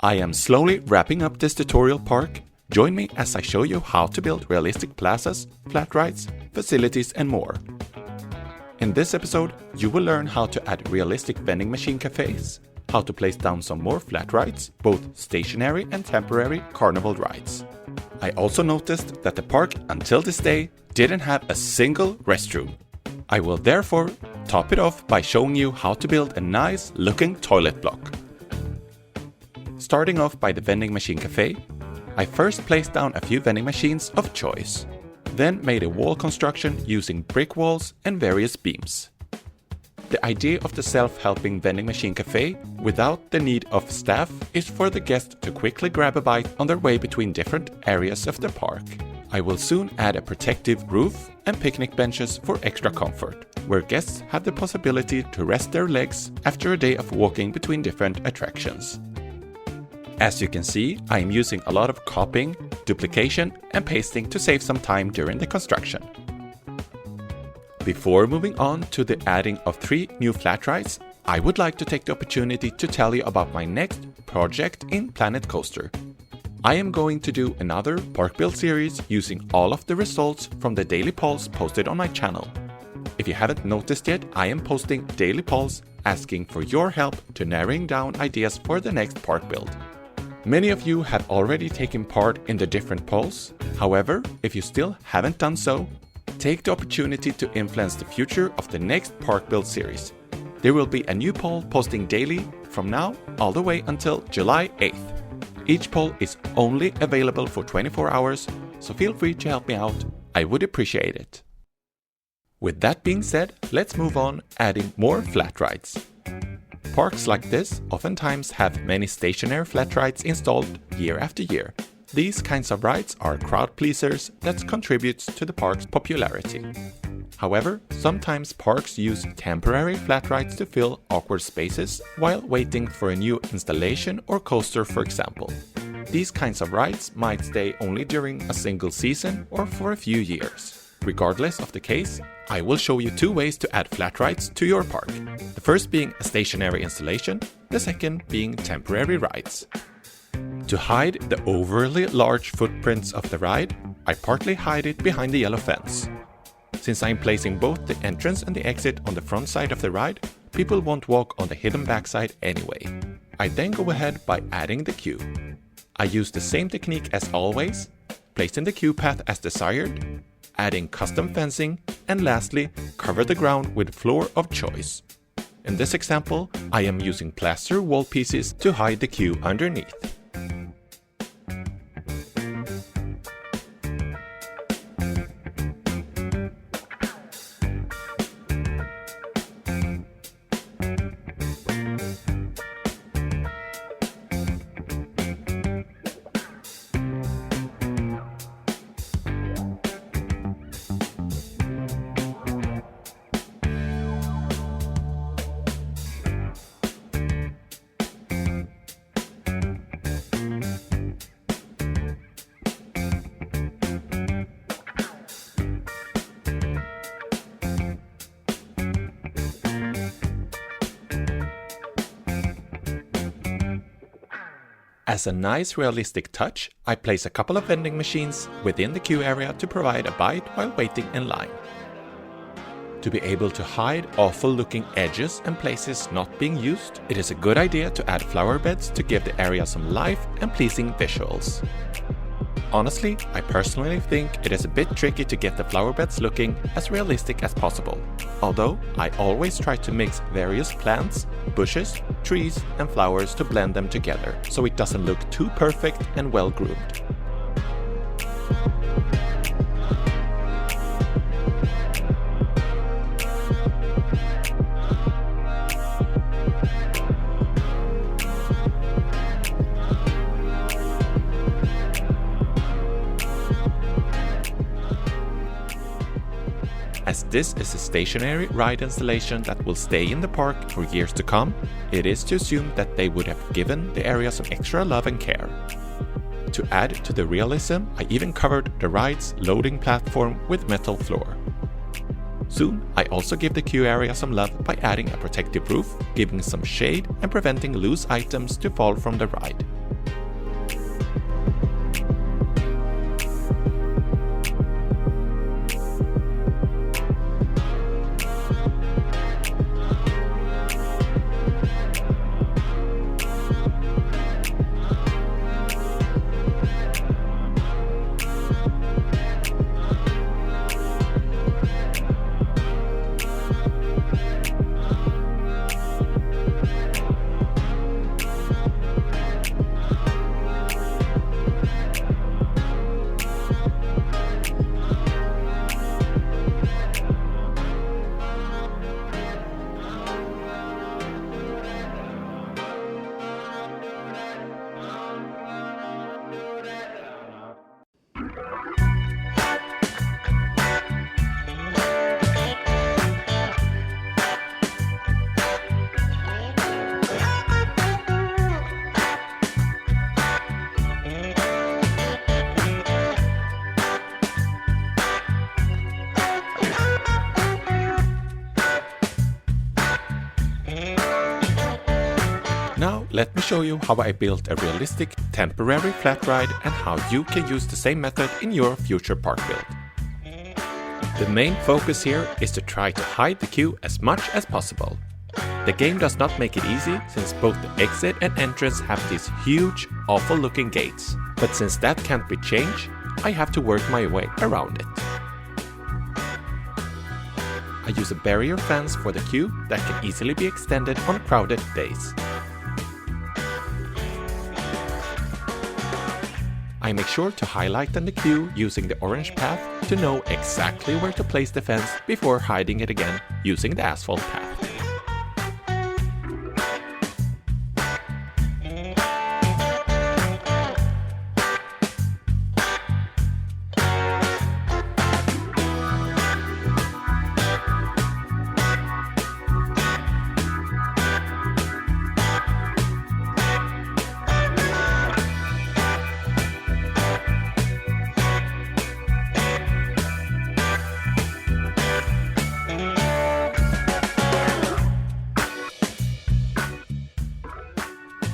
I am slowly wrapping up this tutorial park. Join me as I show you how to build realistic plazas, flat rides, facilities and more. In this episode, you will learn how to add realistic vending machine cafes, how to place down some more flat rides, both stationary and temporary carnival rides. I also noticed that the park until this day didn't have a single restroom. I will therefore top it off by showing you how to build a nice looking toilet block. Starting off by the vending machine cafe, I first placed down a few vending machines of choice, then made a wall construction using brick walls and various beams. The idea of the self-helping vending machine cafe without the need of staff is for the guest to quickly grab a bite on their way between different areas of the park. I will soon add a protective roof and picnic benches for extra comfort, where guests have the possibility to rest their legs after a day of walking between different attractions. As you can see, I am using a lot of copying, duplication and pasting to save some time during the construction. Before moving on to the adding of 3 new flat rides, I would like to take the opportunity to tell you about my next project in Planet Coaster. I am going to do another park build series using all of the results from the daily polls posted on my channel. If you haven't noticed yet, I am posting daily polls asking for your help to narrowing down ideas for the next park build. Many of you have already taken part in the different polls. However, if you still haven't done so, take the opportunity to influence the future of the next park build series. There will be a new poll posting daily from now all the way until July 8th. Each poll is only available for 24 hours, so feel free to help me out. I would appreciate it. With that being said, let's move on adding more flat rides. Parks like this oftentimes have many stationary flat rides installed year after year. These kinds of rides are crowd pleasers that contributes to the park's popularity. However, sometimes parks use temporary flat rides to fill awkward spaces while waiting for a new installation or coaster, for example. These kinds of rides might stay only during a single season or for a few years. Regardless of the case, I will show you 2 ways to add flat rides to your park. The first being a stationary installation, the second being temporary rides. To hide the overly large footprints of the ride, I partly hide it behind the yellow fence. Since I'm placing both the entrance and the exit on the front side of the ride, people won't walk on the hidden backside anyway. I then go ahead by adding the queue. I use the same technique as always, placing the queue path as desired, adding custom fencing, and lastly, cover the ground with floor of choice. In this example, I am using plaster wall pieces to hide the queue underneath. As a nice realistic touch, I place a couple of vending machines within the queue area to provide a bite while waiting in line. To be able to hide awful looking edges and places not being used, it is a good idea to add flower beds to give the area some life and pleasing visuals. Honestly, I personally think it is a bit tricky to get the flower beds looking as realistic as possible, although I always try to mix various plants, bushes, trees and flowers to blend them together, so it doesn't look too perfect and well groomed. As this is a stationary ride installation that will stay in the park for years to come, it is to assume that they would have given the area some extra love and care. To add to the realism, I even covered the ride's loading platform with metal floor. Soon, I also give the queue area some love by adding a protective roof, giving some shade and preventing loose items to fall from the ride. let me show you how I built a realistic temporary flat ride and how you can use the same method in your future park build. The main focus here is to try to hide the queue as much as possible. The game does not make it easy since both the exit and entrance have these huge, awful looking gates. But since that can't be changed, I have to work my way around it. I use a barrier fence for the queue that can easily be extended on crowded days. I make sure to highlight on the queue using the orange path to know exactly where to place the fence before hiding it again using the asphalt path.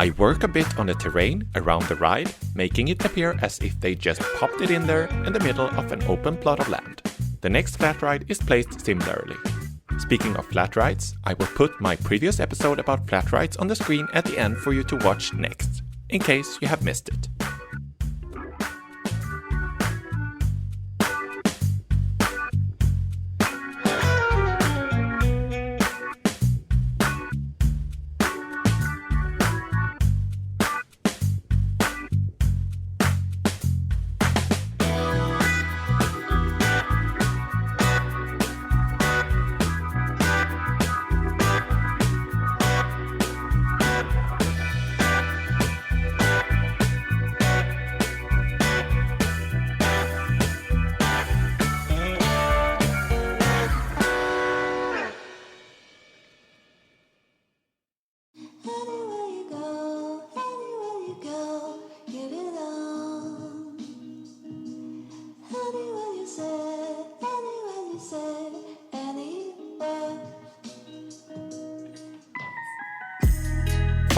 I work a bit on the terrain around the ride, making it appear as if they just popped it in there in the middle of an open plot of land. The next flat ride is placed similarly. Speaking of flat rides, I will put my previous episode about flat rides on the screen at the end for you to watch next, in case you have missed it.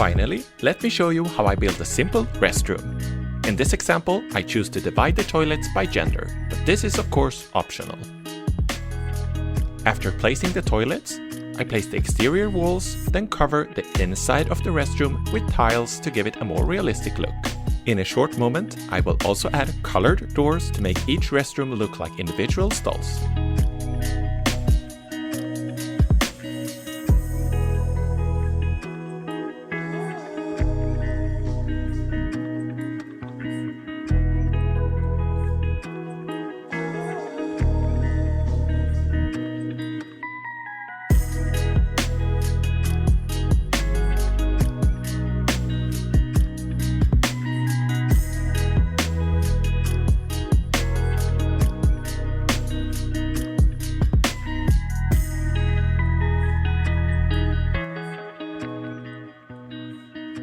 Finally, let me show you how I build a simple restroom. In this example, I choose to divide the toilets by gender, but this is of course optional. After placing the toilets, I place the exterior walls, then cover the inside of the restroom with tiles to give it a more realistic look. In a short moment, I will also add colored doors to make each restroom look like individual stalls.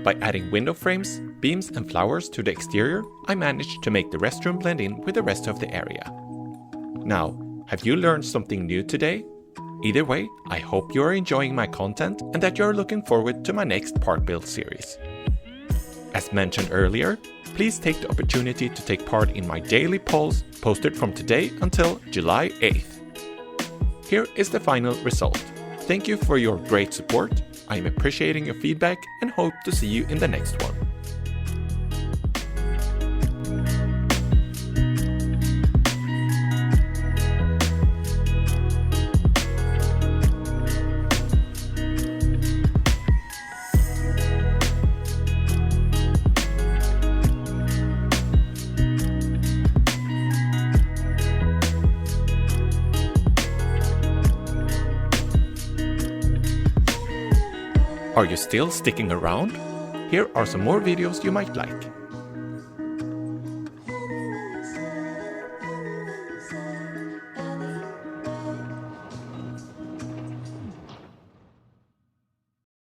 By adding window frames, beams and flowers to the exterior, I managed to make the restroom blend in with the rest of the area. Now, have you learned something new today? Either way, I hope you are enjoying my content and that you are looking forward to my next park build series. As mentioned earlier, please take the opportunity to take part in my daily polls posted from today until July 8th. Here is the final result. Thank you for your great support. I am appreciating your feedback and hope to see you in the next one. Are you still sticking around? Here are some more videos you might like.